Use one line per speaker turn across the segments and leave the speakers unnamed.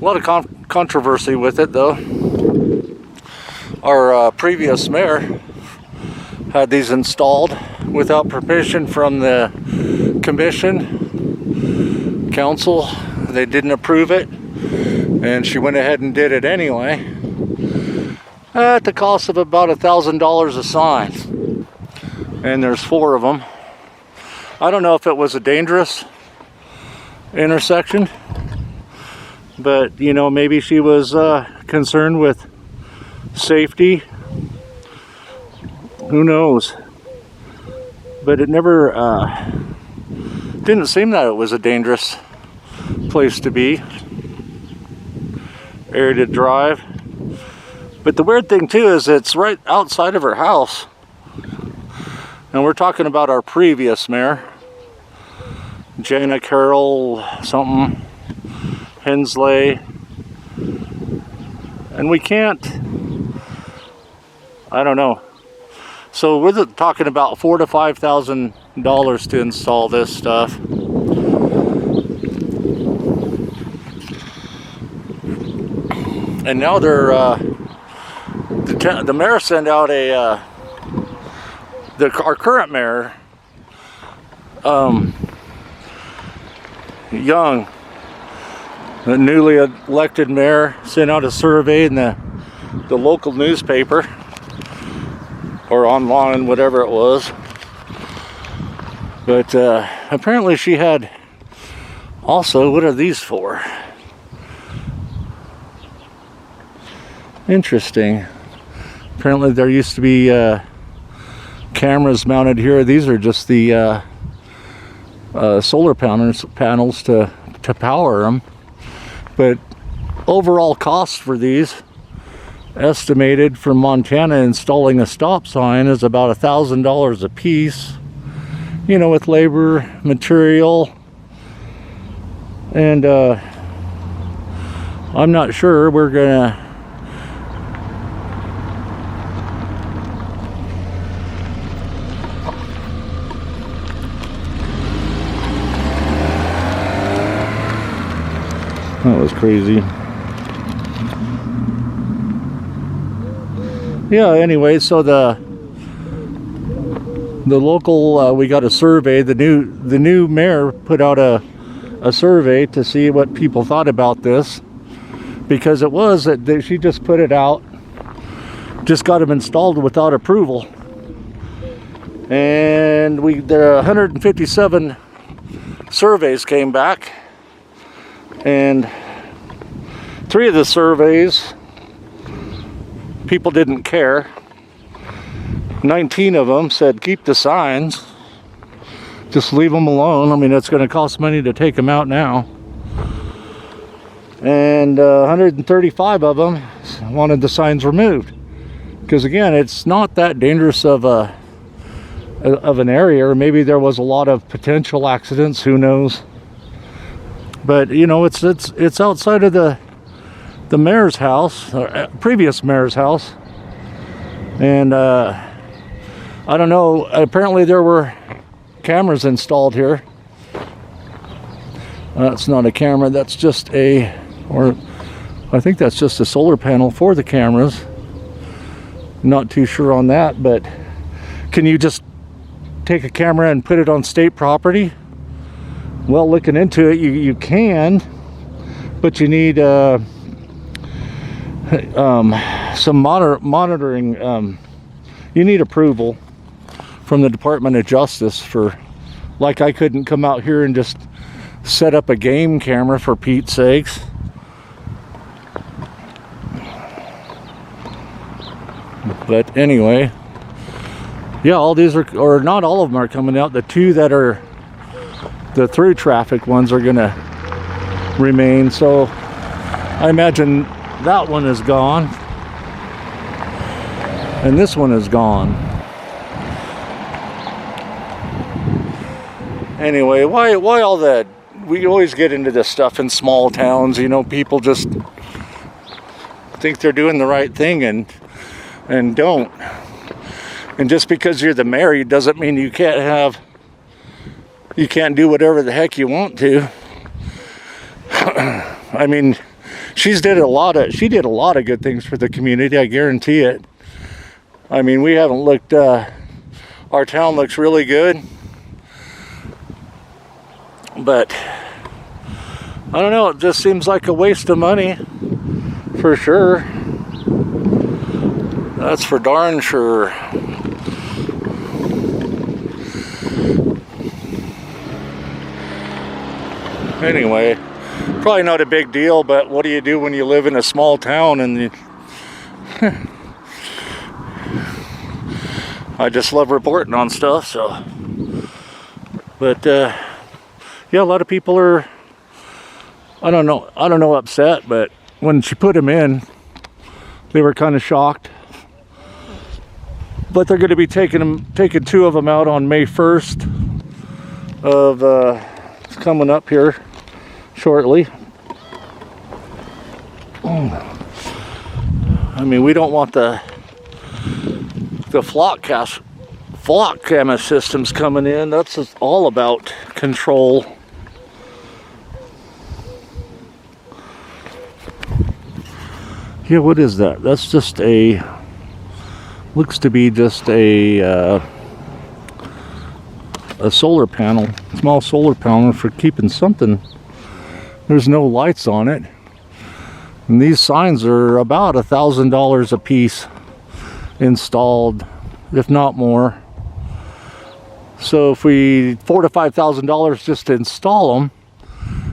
lot of controversy with it, though. Our previous mayor had these installed without permission from the commission, council. They didn't approve it, and she went ahead and did it anyway at the cost of about $1,000 a sign. And there's 4 of them. I don't know if it was a dangerous intersection, but you know, maybe she was concerned with safety. Who knows? But it never didn't seem that it was a dangerous place to be, area to drive. But the weird thing too is it's right outside of her house, and we're talking about our previous mayor, Jana Carroll something Hensley, and we can't, I don't know. So we're talking about $4,000 to $5,000 to install this stuff. And now they're the mayor sent out our current mayor, Young, the newly elected mayor, sent out a survey in the local newspaper or online, whatever it was. But apparently she had also, what are these for? Interesting. Apparently there used to be cameras mounted here. These are just the solar panels to power them. But overall cost for these, estimated from Montana, installing a stop sign is about $1,000 a piece. You know, with labor, material, and I'm not sure we're gonna that was crazy. Yeah, anyway, so the local, we got a survey. The new mayor put out a survey to see what people thought about this, because it was that she just put it out, just got them installed without approval. And the 157 surveys came back, and 3 of the surveys, people didn't care. 19 of them said keep the signs, just leave them alone. I mean, it's going to cost money to take them out now. And 135 of them wanted the signs removed, because again, it's not that dangerous of an area, or maybe there was a lot of potential accidents, who knows. But you know, it's outside of the mayor's house, or previous mayor's house, and I don't know, apparently there were cameras installed here. That's not a camera, that's just I think that's just a solar panel for the cameras. Not too sure on that, but can you just take a camera and put it on state property? Well, looking into it, you can, but you need some monitoring. You need approval from the Department of Justice for, like, I couldn't come out here and just set up a game camera, for Pete's sakes. But anyway, yeah, all these are, or not all of them are coming out. The 2 that are the through traffic ones are gonna remain. So I imagine that one is gone, and this one is gone. Anyway, why all that? We always get into this stuff in small towns, you know, people just think they're doing the right thing and don't. And just because you're the mayor, it doesn't mean you can't do whatever the heck you want to. I mean, she did a lot of good things for the community, I guarantee it. I mean, we haven't looked, our town looks really good, but I don't know, it just seems like a waste of money, for sure. That's for darn sure. Anyway, probably not a big deal, but what do you do when you live in a small town and you I just love reporting on stuff, so. But yeah, a lot of people are, I don't know upset, but when she put them in, they were kind of shocked. But they're going to be taking 2 of them out on May 1st of it's coming up here shortly. I mean, we don't want the flock camera systems coming in. That's just all about control. Yeah, what is that? That's just looks to be just a solar panel, small solar panel for keeping something. There's no lights on it. And these signs are about $1,000 a piece installed, if not more. So if we $4,000 to $5,000 just to install them,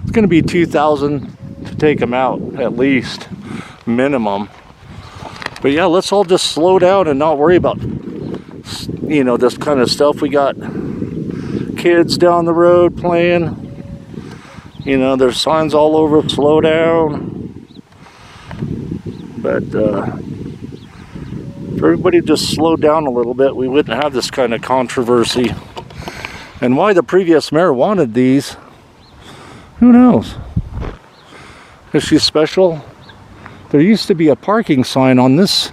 it's going to be $2,000 to take them out at least, minimum. But yeah, let's all just slow down and not worry about, you know, this kind of stuff. We got kids down the road playing. You know, there's signs all over, slow down. But if everybody just slowed down a little bit, we wouldn't have this kind of controversy. And why the previous mayor wanted these, who knows? Is she special? There used to be a parking sign on this,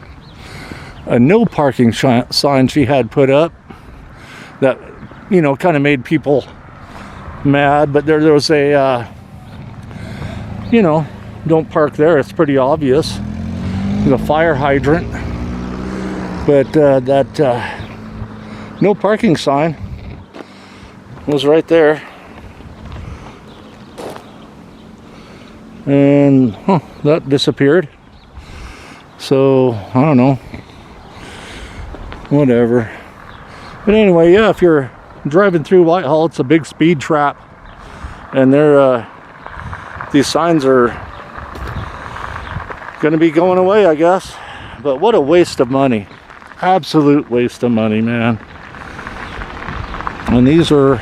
a no parking sign she had put up that, you know, kind of made people mad. But there was a, you know, don't park there. It's pretty obvious. The fire hydrant. But that no parking sign was right there. And that disappeared. So I don't know, whatever. But anyway, yeah, if you're driving through Whitehall, it's a big speed trap, and these signs are gonna be going away, I guess. But what a waste of money, absolute waste of money, man. And these are,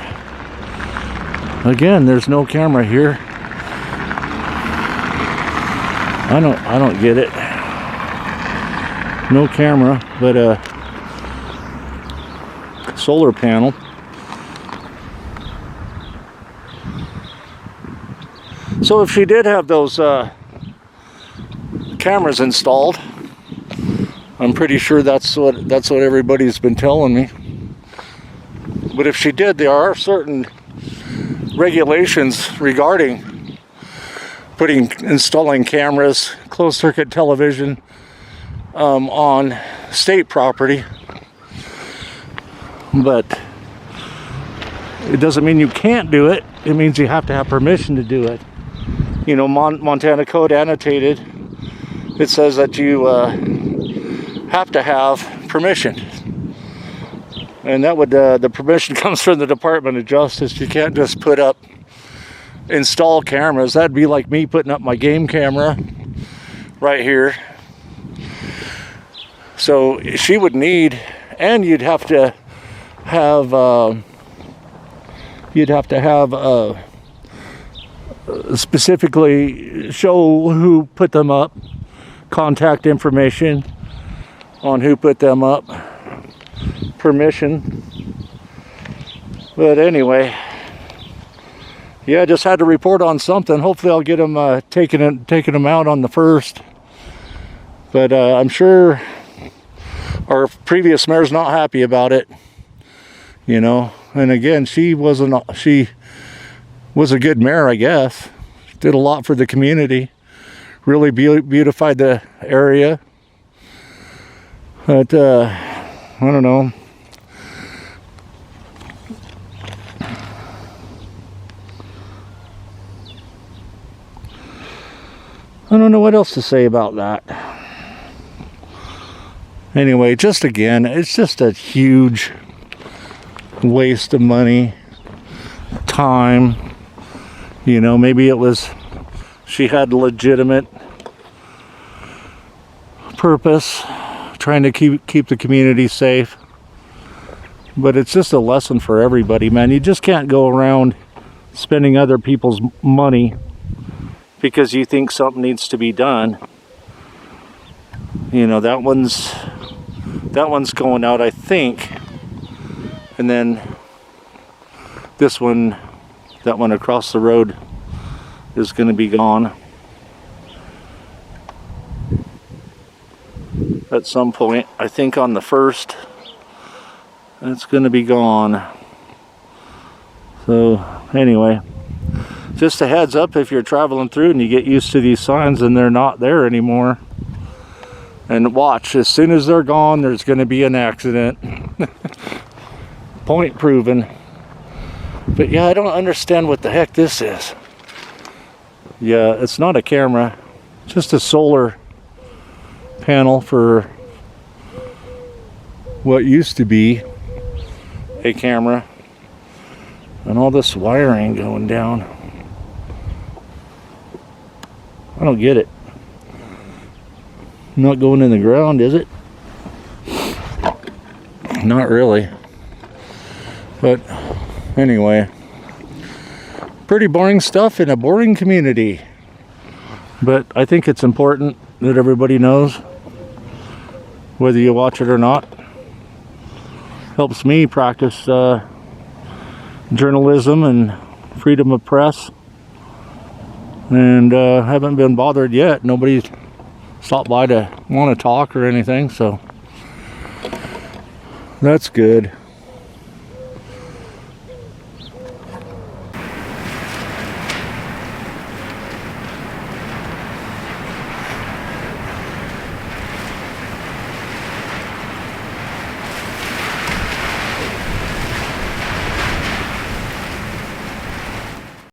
again, there's no camera here. I don't get it. No camera, but a solar panel. So if she did have those cameras installed, I'm pretty sure that's what everybody's been telling me. But if she did, there are certain regulations regarding installing cameras, closed circuit television on state property. But it doesn't mean you can't do it. It means you have to have permission to do it. You know, Montana Code annotated, it says that you have to have permission. And that would, the permission comes from the Department of Justice. You can't just install cameras. That'd be like me putting up my game camera right here. So she would need, and you'd have to have specifically show who put them up, contact information on who put them up, permission. But anyway, yeah, I just had to report on something. Hopefully I'll get them taking them out on the 1st. But I'm sure our previous mayor's not happy about it, you know. And again, she was a good mayor, I guess. did a lot for the community. Really beautified the area. But I don't know. I don't know what else to say about that. Anyway, just again, it's just a huge waste of money, time. You know, maybe it was, she had legitimate purpose, trying to keep the community safe. But it's just a lesson for everybody, man. You just can't go around spending other people's money because you think something needs to be done. You know, that one's going out, I think. And then this one, that one across the road is going to be gone at some point. I think on the 1st, it's going to be gone. So anyway, just a heads up, if you're traveling through and you get used to these signs and they're not there anymore, and watch, as soon as they're gone, there's going to be an accident. Point proven. But yeah, I don't understand what the heck this is. Yeah, it's not a camera, just a solar panel for what used to be a camera. And all this wiring going down. I don't get it. Not going in the ground, is it? Not really. But anyway, pretty boring stuff in a boring community. But I think it's important that everybody knows, whether you watch it or not. Helps me practice journalism and freedom of press. And haven't been bothered yet. Nobody's stopped by to want to talk or anything, so that's good.